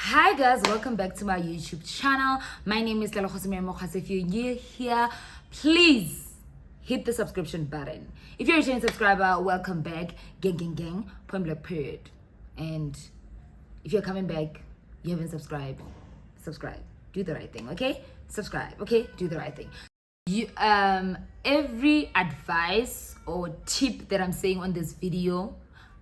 Hi guys, welcome back to my YouTube channel. My name is Lala Khosime. If you're new here, please hit the subscription button. If you're a returning subscriber, welcome back. Gang, point blank period. And if you're coming back, you haven't subscribed, subscribe. Do the right thing, okay? Subscribe, okay? Do the right thing. Every advice or tip that I'm saying on this video,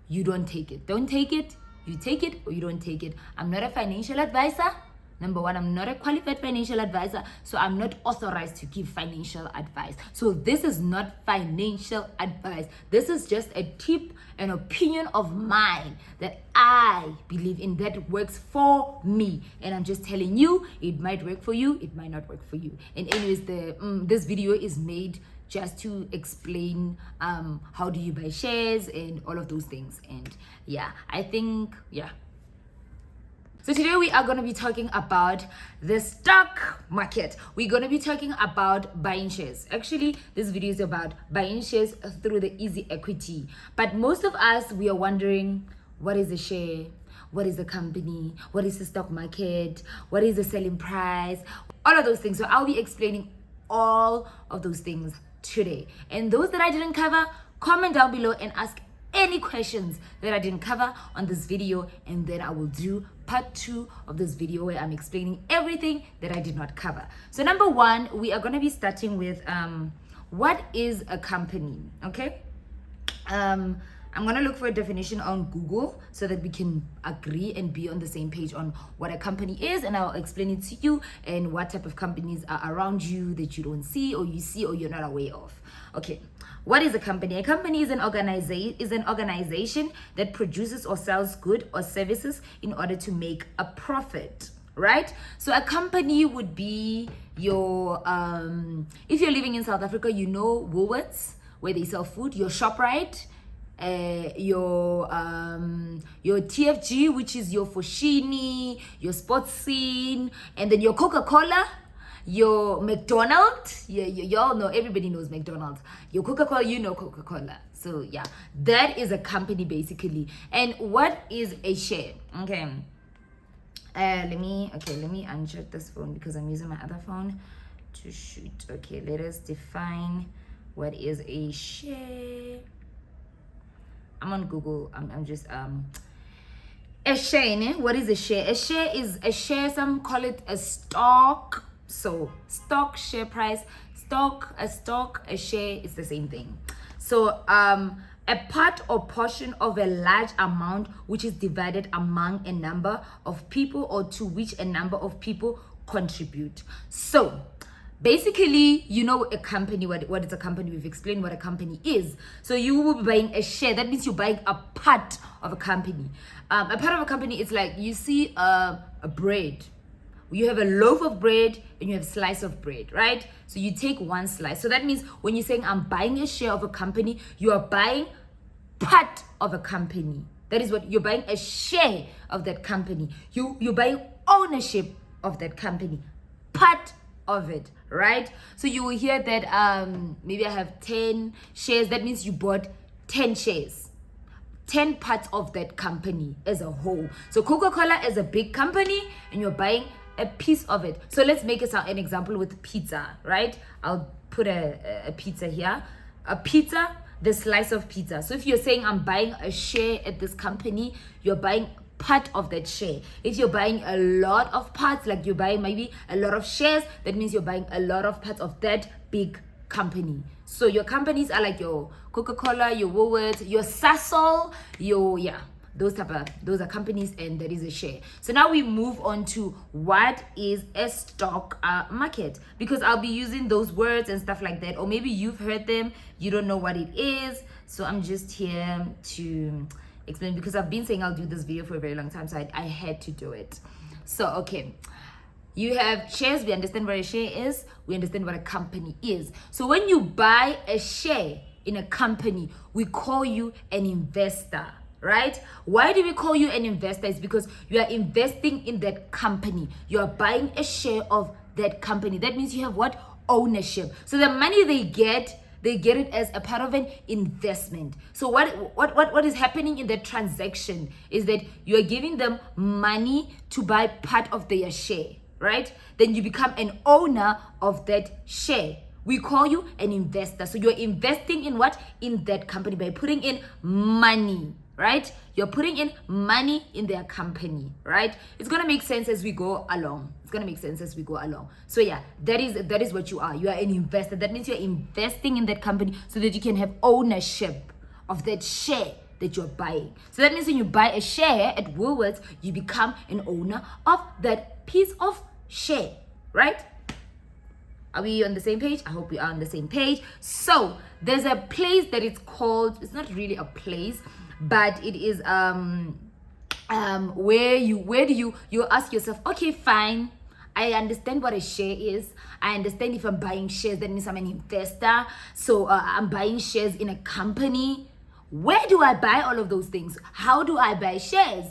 you don't take it. Don't take it. You take it or you don't take it. I'm not a financial advisor. Number one, I'm not a qualified financial advisor, so I'm not authorized to give financial advice. So this is not financial advice. This is just a tip, an opinion of mine that I believe in, that works for me. And I'm just telling you, it might work for you, it might not work for you. And anyways, this video is made just to explain how do you buy shares and all of those things. And yeah, I think, yeah. So today we are going to be talking about the stock market. We're going to be talking about buying shares. Actually, this video is about buying shares through the Easyequity. But most of us, we are wondering, what is a share? What is the company? What is the stock market? What is the selling price? All of those things. So I'll be explaining all of those things today. And those that I didn't cover, comment down below and ask any questions that I didn't cover on this video, and then I will do part 2 of this video where I'm explaining everything that I did not cover. So number one, we are going to be starting with what is a company, okay? I'm going to look for a definition on Google so that we can agree and be on the same page on what a company is, and I'll explain it to you and what type of companies are around you that you don't see or you see or you're not aware of. Okay, what is a company? A company is an organization that produces or sells goods or services in order to make a profit, right? So a company would be your, if you're living in South Africa, you know Woolworths, where they sell food, your ShopRite, your TFG, which is your Foschini, your Sports Scene, and then your Coca-Cola, your McDonald's. Yeah, y'all know, everybody knows McDonald's. Your Coca-Cola, you know Coca-Cola. So yeah, that is a company basically. And what is a share? Okay. Let me uncheck this phone because I'm using my other phone to shoot. Okay, let us define what is a share. I'm on Google. I'm just a share. What is a share? A share. Some call it a stock. So stock, share price, a share is the same thing. So a part or portion of a large amount which is divided among a number of people or to which a number of people contribute. So basically, you know a company, what is a company? We've explained what a company is. So you will be buying a share. That means you're buying a part of a company. A part of a company is like, you see a bread. You have a loaf of bread and you have a slice of bread, right? So you take one slice. So that means when you're saying I'm buying a share of a company, you are buying part of a company. That is what you're buying, a share of that company. You're buying ownership of that company, part of it, right? So you will hear that maybe I have 10 shares. That means you bought 10 shares, 10 parts of that company as a whole. So Coca-Cola is a big company and you're buying a piece of it. So let's make an example with pizza, right? I'll put a pizza here. A pizza, the slice of pizza. So if you're saying I'm buying a share at this company, you're buying part of that share. If you're buying a lot of parts, like you're buying maybe a lot of shares, that means you're buying a lot of parts of that big company. So your companies are like your Coca-Cola, your Woolworths, your Sasol, those are companies, and that is a share. So now we move on to what is a stock market, because I'll be using those words and stuff like that, or maybe you've heard them, you don't know what it is. So I'm just here to explain, because I've been saying I'll do this video for a very long time, so I had to do it. So okay, you have shares. We understand what a share is. We understand what a company is. So when you buy a share in a company, we call you an investor, right? Why do we call you an investor? It's because you are investing in that company. You are buying a share of that company. That means you have what? Ownership. So the money they get, they get it as a part of an investment. So what is happening in the transaction is that you are giving them money to buy part of their share, right? Then you become an owner of that share. We call you an investor. So you're investing in what? In that company by putting in money, right? You're putting in money in their company, right? It's gonna make sense as we go along. It's gonna make sense as we go along. So yeah, that is what you are. You are an investor. That means you're investing in that company so that you can have ownership of that share that you're buying. So that means when you buy a share at Woolworths, you become an owner of that piece of share, right? Are we on the same page? I hope we are on the same page. So there's a place that it's called, it's not really a place, but it is where you ask yourself, okay, fine, I understand what a share is. I understand if I'm buying shares, that means I'm an investor. So I'm buying shares in a company. Where do I buy all of those things? How do I buy shares?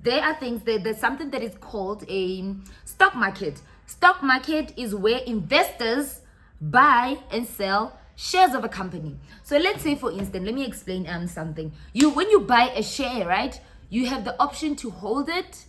There are things that there's something that is called a stock market. Stock market is where investors buy and sell shares of a company. So let's say, for instance, let me explain something. When you buy a share, right, you have the option to hold it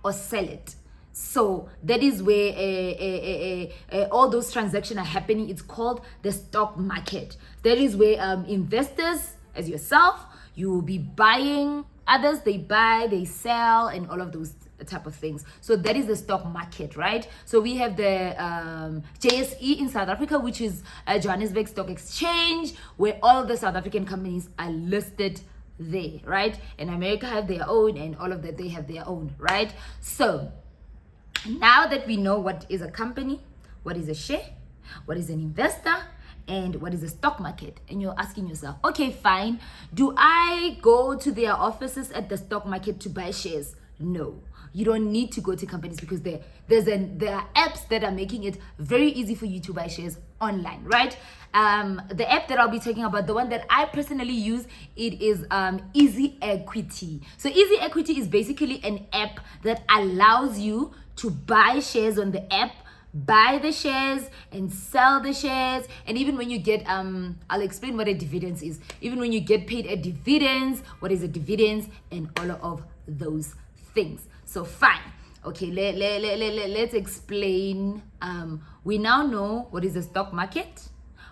or sell it. So that is where all those transactions are happening. It's called the stock market. That is where investors, as yourself, you will be buying. Others, they buy, they sell, and all of those type of things. So that is the stock market, right? So we have the JSE in South Africa, which is a Johannesburg Stock Exchange, where all the South African companies are listed there, right? And America have their own, and all of that, they have their own, right? So now that we know what is a company, what is a share, what is an investor, and what is a stock market, and you're asking yourself, okay, fine, do I go to their offices at the stock market to buy shares? No, you don't need to go to companies because there are apps that are making it very easy for you to buy shares online, right? The app that I'll be talking about, the one that I personally use, it is Easyequity. So Easyequity is basically an app that allows you to buy shares on the app, buy the shares and sell the shares. And even when you get I'll explain what a dividend is. Even when you get paid a dividends, what is a dividends, and all of those things. So fine, okay, let's explain. We now know what is the stock market.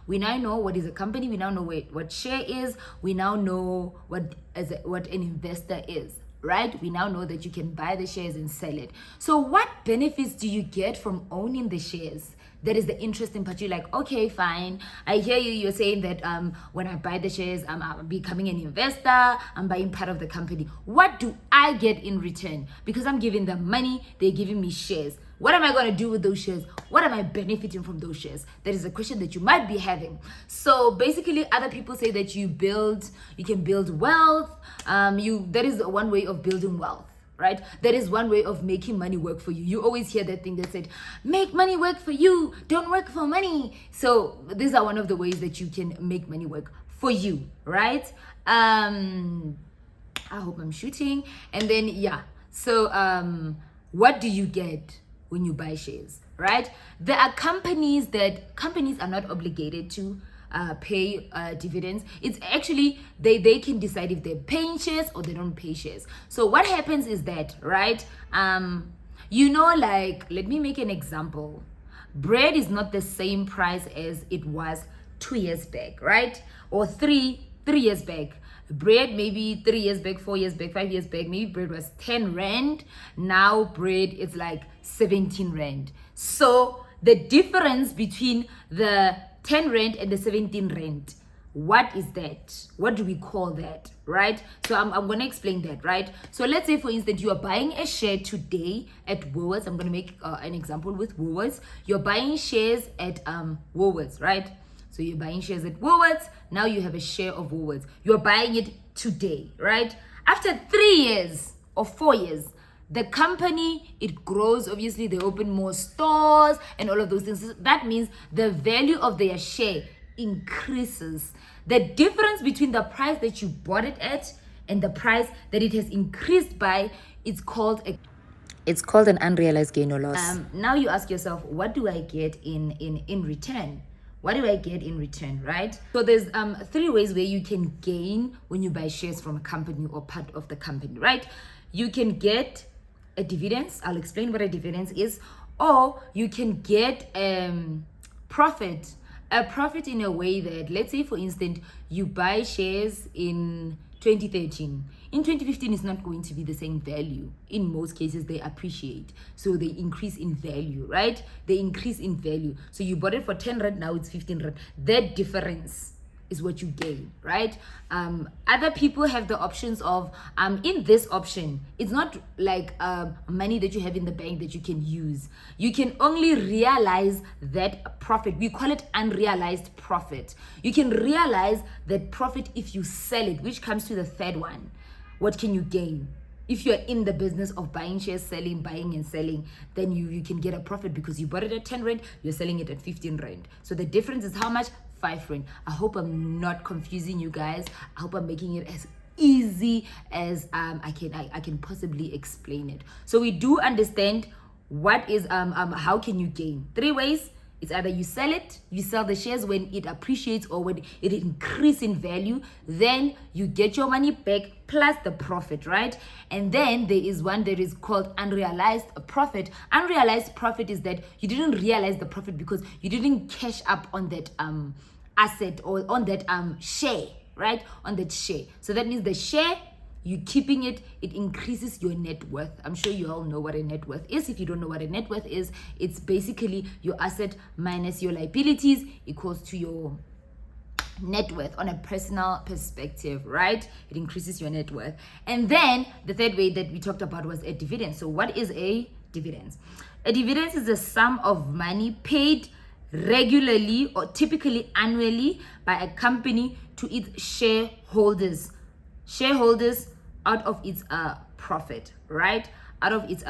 We now know what is a company. We now know what share is. We now know what an investor is, right? We now know that you can buy the shares and sell it. So what benefits do you get from owning the shares? That is the interesting part. You're like, okay, fine. I hear you. You're saying that when I buy the shares, I'm becoming an investor. I'm buying part of the company. What do I get in return? Because I'm giving them money, they're giving me shares. What am I going to do with those shares? What am I benefiting from those shares? That is a question that you might be having. So basically, other people say that you can build wealth. That is one way of building wealth, right? That is one way of making money work for you. You always hear that thing that said, make money work for you, don't work for money. So these are one of the ways that you can make money work for you, right? I hope I'm shooting. And then, yeah. So what do you get when you buy shares, right? There are companies are not obligated to pay dividends. It's actually they can decide if they're paying shares or they don't pay shares. So what happens is that, right, like, let me make an example. Bread is not the same price as it was 2 years back, right? Or three years back. Bread, maybe 3 years back, 4 years back, 5 years back, maybe bread was 10 rand. Now bread is like 17 rand. So the difference between the 10 rand and the 17 rand, what is that? What do we call that, right? So I'm going to explain that, right? So let's say, for instance, you are buying a share today at Woolworths. I'm going to make an example with Woolworths. You're buying shares at Woolworths, right? So you're buying shares at Woolworths. Now you have a share of Woolworths. You're buying it today, right? After 3 years or 4 years, the company, it grows. Obviously, they open more stores and all of those things. That means the value of their share increases. The difference between the price that you bought it at and the price that it has increased by, it's called an unrealized gain or loss. Now you ask yourself, what do I get in return? What do I get in return, right? So there's 3 ways where you can gain when you buy shares from a company or part of the company, right? You can get a dividends. I'll explain what a dividends is. Or you can get profit. A profit in a way that, let's say for instance, you buy shares in 2013. In 2015, it's not going to be the same value. In most cases, they appreciate. So they increase in value, right? They increase in value. So you bought it for 10 rand, now it's 15 rand. That difference is what you gain, right? Other people have the options of, in this option, it's not like money that you have in the bank that you can use. You can only realize that profit. We call it unrealized profit. You can realize that profit if you sell it, which comes to the third one. What can you gain? If you're in the business of buying shares, selling, buying and selling, then you can get a profit because you bought it at 10 rand, you're selling it at 15 rand. So the difference is how much? 5 rand. I hope I'm not confusing you guys. I hope I'm making it as easy as I can possibly explain it. So we do understand what is how can you gain? 3 ways. It's either you sell the shares when it appreciates or when it increases in value, then you get your money back plus the profit, right? And then there is one that is called unrealized profit. Unrealized profit is that you didn't realize the profit because you didn't cash up on that asset or on that share, right? On that share. So that means the share, you keeping it, it increases your net worth. I'm sure you all know what a net worth is. If you don't know what a net worth is, it's basically your asset minus your liabilities equals to your net worth on a personal perspective, right? It increases your net worth. And then the third way that we talked about was a dividend. So what is a dividend? A dividend is a sum of money paid regularly or typically annually by a company to its shareholders out of its profit, right? Out of its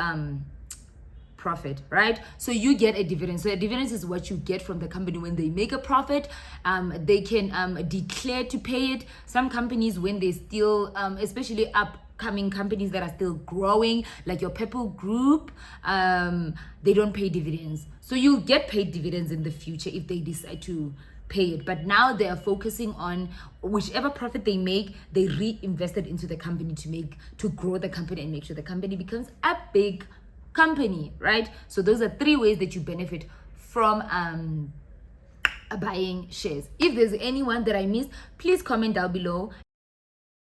profit, right? So you get a dividend. So a dividend is what you get from the company when they make a profit. They can declare to pay it. Some companies, when they still, especially upcoming companies that are still growing, like your Purple Group, they don't pay dividends. So you'll get paid dividends in the future if they decide to pay it. But now they are focusing on whichever profit they make, they reinvest it into the company to grow the company and make sure the company becomes a big company, right? So those are 3 ways that you benefit from buying shares. If there's anyone that I missed, please comment down below.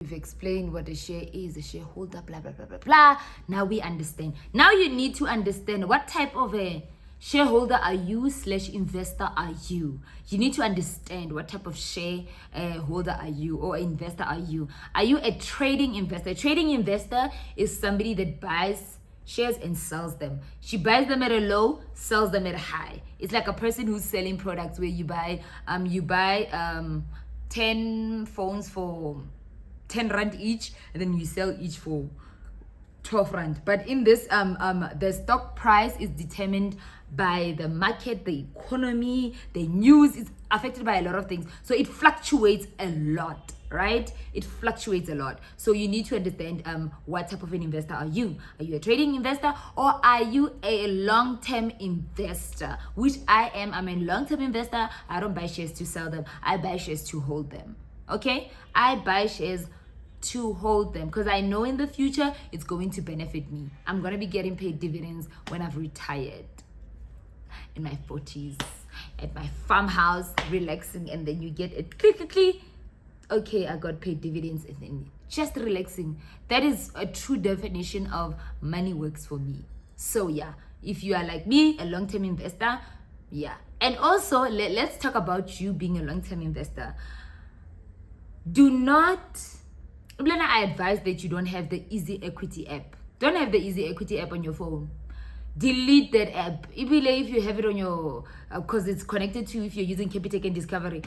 We've explained what a share is, a shareholder, blah blah blah blah blah. Now we understand. Now you need to understand what type of a shareholder are you / investor are you. You need to understand what type of shareholder are you or investor are you. Are you a trading investor? A trading investor is somebody that buys shares and sells them. She buys them at a low, sells them at a high. It's like a person who's selling products where you buy 10 phones for 10 rand each, and then you sell each for 12 rand. But in this the stock price is determined by the market, the economy, the news. Is affected by a lot of things, so it fluctuates a lot, right? It fluctuates a lot. So you need to understand what type of an investor are you. Are you a trading investor or are you a long-term investor? Which I am. I'm a long-term investor. I don't buy shares to sell them. I buy shares to hold them. Okay, I buy shares to hold them because I know in the future it's going to benefit me. I'm going to be getting paid dividends when I've retired in my 40s at my farmhouse relaxing, and then you get it click. Okay, I got paid dividends, and then just relaxing. That is a true definition of money works for me. So yeah, if you are like me, a long-term investor, yeah. And also let's talk about you being a long-term investor. Do not, I advise that you don't have the Easyequity app. Don't have the Easyequity app on your phone. Delete that app. Even if you have it on your, because it's connected to, if you're using Capitec and Discovery.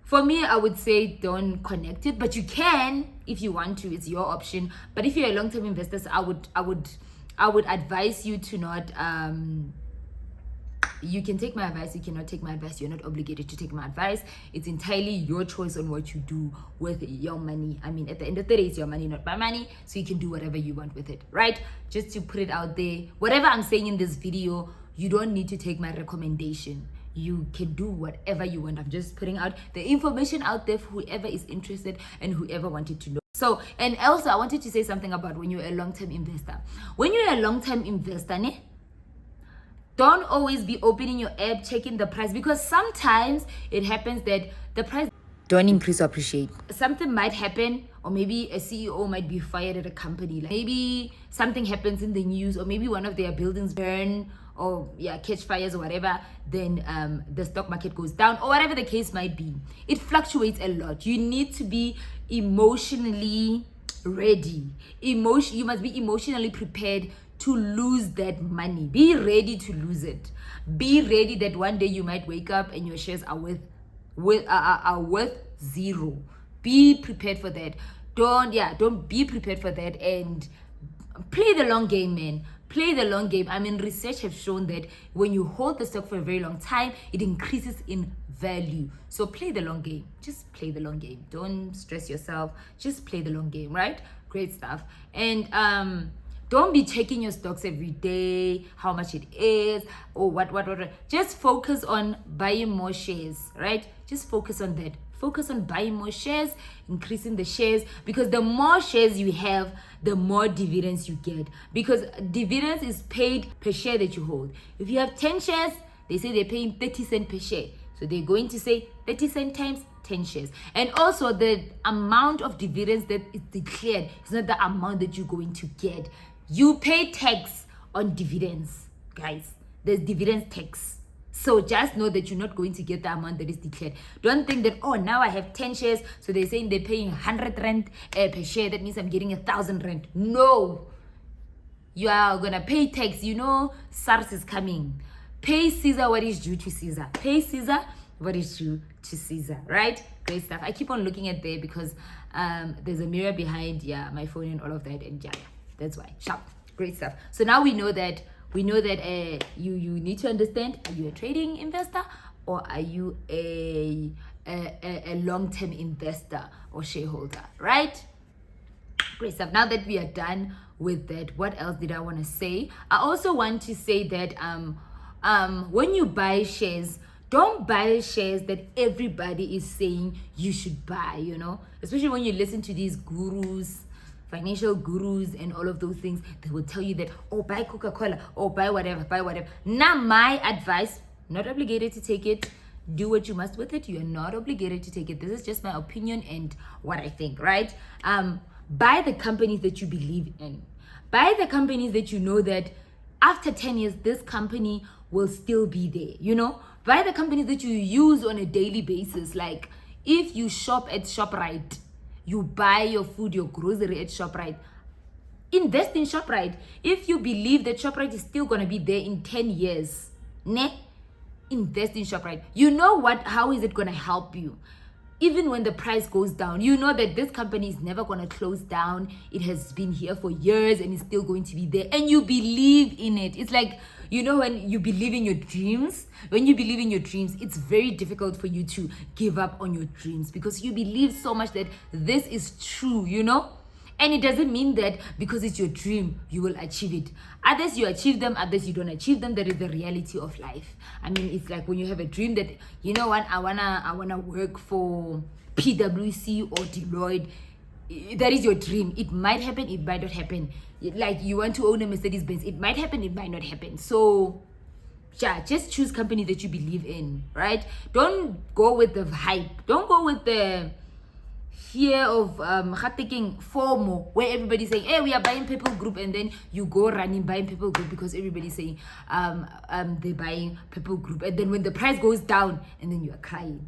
For me, I would say don't connect it, but you can if you want to. It's your option. But if you're a long-term investor, I would advise you to not. You can take my advice, you cannot take my advice. You're not obligated to take my advice. It's entirely your choice on what you do with your money. I mean, at the end of the day, it's your money, not my money. So you can do whatever you want with it, right? Just to put it out there. Whatever I'm saying in this video, you don't need to take my recommendation. you can do whatever you want. I'm just putting out the information out there for whoever is interested and whoever wanted to know. So, and also I wanted to say something about when you're a long-term investor. When you're a long-term investor, don't always be opening your app, checking the price, because sometimes it happens that the price don't increase or appreciate. Something might happen, or maybe a CEO might be fired at a company. Like maybe something happens in the news, or maybe one of their buildings burn, or catch fires or whatever. Then the stock market goes down, or whatever the case might be. It fluctuates a lot. You need to be emotionally ready. You must be emotionally prepared to lose that money. Be ready to lose it. Be ready that one day you might wake up and your shares are worth zero. Be prepared for that. Don't be prepared for that, and play the long game, man. Play the long game. I mean, research has shown that when you hold the stock for a very long time, it increases in value. So play the long game. Just play the long game. Don't stress yourself. Just play the long game, right? Great stuff. And don't be checking your stocks every day, how much it is, or what. Just focus on buying more shares, right? Just focus on that. Focus on buying more shares, increasing the shares, because the more shares you have, the more dividends you get. Because dividends is paid per share that you hold. If you have 10 shares, they say they're paying 30 cents per share. So they're going to say 30 cents times 10 shares. And also the amount of dividends that is declared is not the amount that you're going to get. You pay tax on dividends, guys. There's dividends tax. So just know that you're not going to get the amount that is declared. Don't think that, oh, now I have 10 shares, so they're saying they're paying 100 rand per share. That means I'm getting 1,000 rand. No. You are going to pay tax. You know, SARS is coming. Pay Caesar what is due to Caesar. Pay Caesar what is due to Caesar, right? Great stuff. I keep on looking at there because there's a mirror behind my phone and all of that, and that's why. Sharp. Great stuff. So now we know that you need to understand, are you a trading investor or are you a long-term investor or shareholder, right? Great stuff. Now that we are done with that, what else did I want to say? I also want to say that when you buy shares, don't buy shares that everybody is saying you should buy, especially when you listen to these gurus, financial gurus and all of those things. They will tell you that, oh, buy Coca-Cola, or buy whatever. Now my advice, not obligated to take it, do what you must with it. You are not obligated to take it. This is just my opinion and what I think, right? Buy the companies that you believe in. Buy the companies that you know that after 10 years this company will still be there. Buy the companies that you use on a daily basis. Like if you shop at ShopRite, you buy your food, your grocery at ShopRite, invest in ShopRite. If you believe that ShopRite is still going to be there in 10 years, invest in ShopRite. You know how is it going to help you? Even when the price goes down, you know that this company is never going to close down. It has been here for years and it's still going to be there. And you believe in it. It's like, when you believe in your dreams, it's very difficult for you to give up on your dreams because you believe so much that this is true, And it doesn't mean that because it's your dream, you will achieve it. Others you achieve them, others you don't achieve them. That is the reality of life. I mean, it's like when you have a dream that, I wanna work for PwC or Deloitte. That is your dream. It might happen, it might not happen. Like you want to own a Mercedes-Benz. It might happen, it might not happen. So just choose companies that you believe in, right? Don't go with the hype. Don't go with the fear of taking FOMO, where everybody's saying, hey, we are buying People Group, and then you go running buying People Group because everybody's saying they're buying People Group, and then when the price goes down, and then you are crying,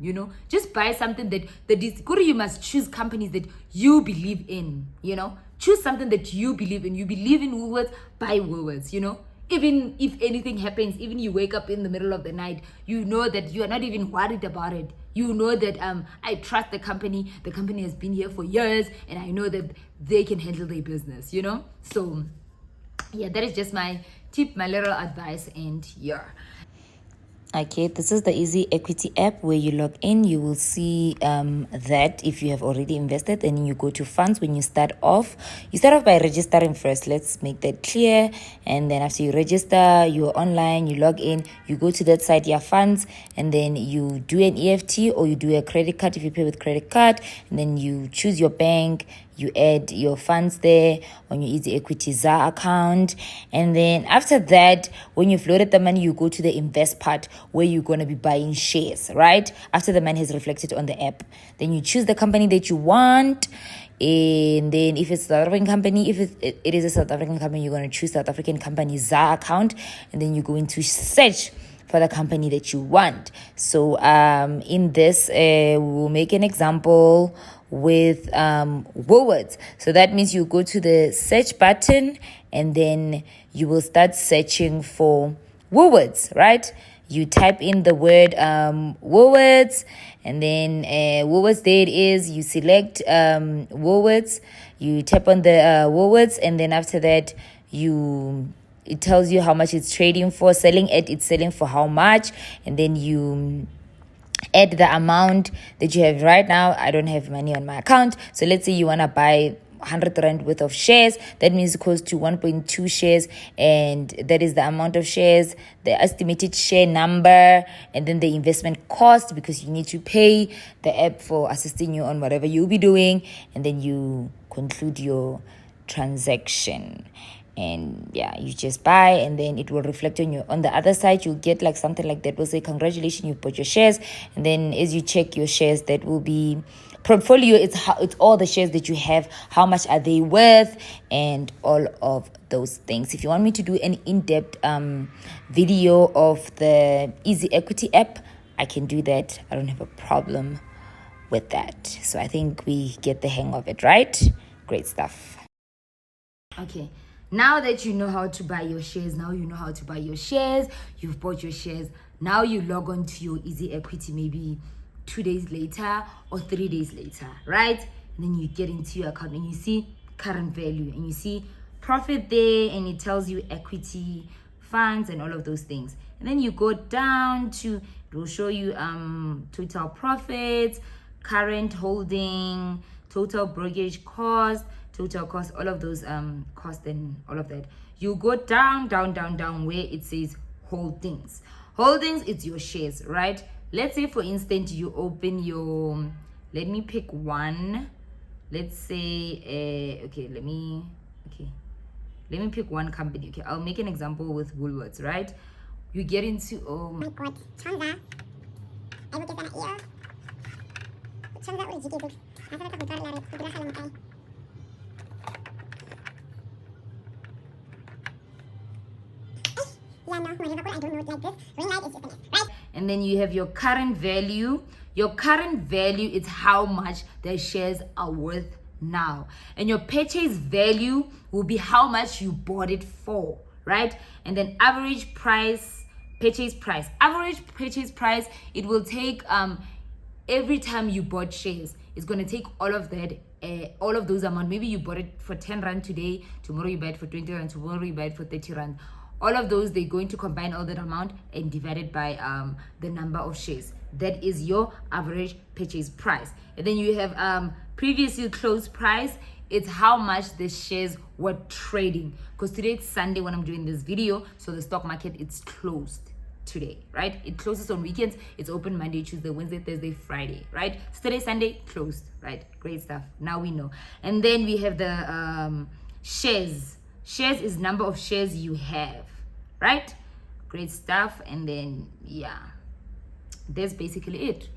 Just buy something that is good. You must choose companies that you believe in, Choose something that you believe in. You believe in Woolworths, buy Woolworths, Even if anything happens, even you wake up in the middle of the night, you know that you are not even worried about it. You know that I trust the company. The company has been here for years, and I know that they can handle their business, So, that is just my tip, my little advice, and Okay, this is the Easy Equity app where you log in. You will see that if you have already invested, then you go to funds. When you start off by registering first. Let's make that clear. And then after you register, you're online, you log in, you go to that site, your funds, and then you do an EFT or you do a credit card if you pay with credit card. And then you choose your bank, you add your funds there on your Easyequities ZA account. And then after that, when you've loaded the money, you go to the invest part where you're going to be buying shares, right? After the money has reflected on the app, then you choose the company that you want. And then if it's a South African company, if it is a South African company, you're going to choose South African company ZA account. And then you're going to search for the company that you want. So in this, we'll make an example with Woolworths. So that means you go to the search button and then you will start searching for Woolworths, right? You type in the word Woolworths, and then Woolworths, there it is. You select Woolworths, you tap on the Woolworths, and then after that it tells you how much it's trading for. It's selling for how much, and then you add the amount that you have. Right now I don't have money on my account, so let's say you want to buy 100 rand worth of shares. That means it goes to 1.2 shares, and that is the amount of shares, the estimated share number, and then the investment cost, because you need to pay the app for assisting you on whatever you'll be doing, and then you conclude your transaction. And yeah, you just buy, and then it will reflect on the other side. You'll get like something like that will say, congratulations, you bought your shares. And then as you check your shares, that will be portfolio. It's all the shares that you have, how much are they worth, and all of those things. If you want me to do an in-depth video of the Easyequity app, I can do that. I don't have a problem with that. So I think we get the hang of it, right? Great stuff. Okay, now that you know how to buy your shares, you've bought your shares, now you log on to your Easyequity maybe 2 days later or 3 days later, right? And then you get into your account and you see current value and you see profit there, and it tells you equity, funds, and all of those things. And then you go down to, it will show you total profits, current holding, total brokerage cost, total cost, all of those cost and all of that. You go down where it says holdings. It's your shares, right? Let's say for instance you open your, let me pick one, let's say let me pick one company. Okay, I'll make an example with Woolworths, right? You get into, oh my god, Chanza, I will get an ear. Chanza, what did you give? I thought I could go. And then you have your current value. Your current value is how much the shares are worth now, and your purchase value will be how much you bought it for, right? And then average price, purchase price, it will take every time you bought shares, it's going to take all of that, all of those amount. Maybe you bought it for 10 rand today, tomorrow you buy it for 20 rand, tomorrow you buy it for 30 rand. All of those, they're going to combine all that amount and divide it by the number of shares. That is your average purchase price. And then you have previously closed price. It's how much the shares were trading, because today it's Sunday when I'm doing this video, so the stock market, it's closed today, right? It closes on weekends. It's open Monday, Tuesday, Wednesday, Thursday, Friday, right? Saturday, Sunday, closed, right? Great stuff. Now we know. And then we have the shares. Shares is number of shares you have, right? Great stuff. And then yeah, that's basically it.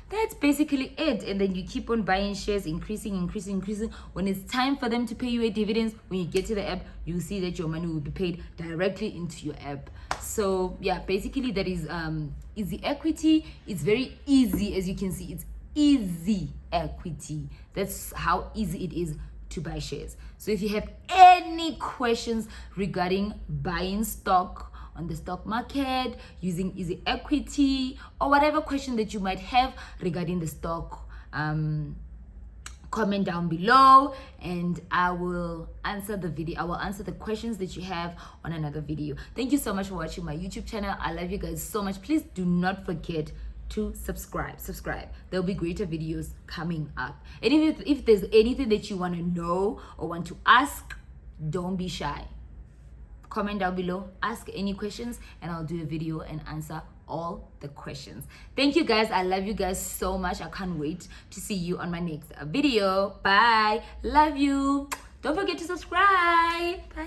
And then you keep on buying shares, increasing. When it's time for them to pay you a dividends, when you get to the app, you see that your money will be paid directly into your app. So yeah, basically that is Easyequity. It's very easy, as you can see. It's Easyequity. That's how easy it is to buy shares. So if you have any questions regarding buying stock on the stock market, using Easyequity, or whatever question that you might have regarding the stock comment down below, and I will answer the questions that you have on another video. Thank you so much for watching my YouTube channel. I love you guys so much. Please do not forget to subscribe. There'll be greater videos coming up, and if there's anything that you want to know or want to ask, don't be shy. Comment down below, ask any questions, and I'll do a video and answer all the questions. Thank you guys. I love you guys so much. I can't wait to see you on my next video. Bye. Love you. Don't forget to subscribe. Bye.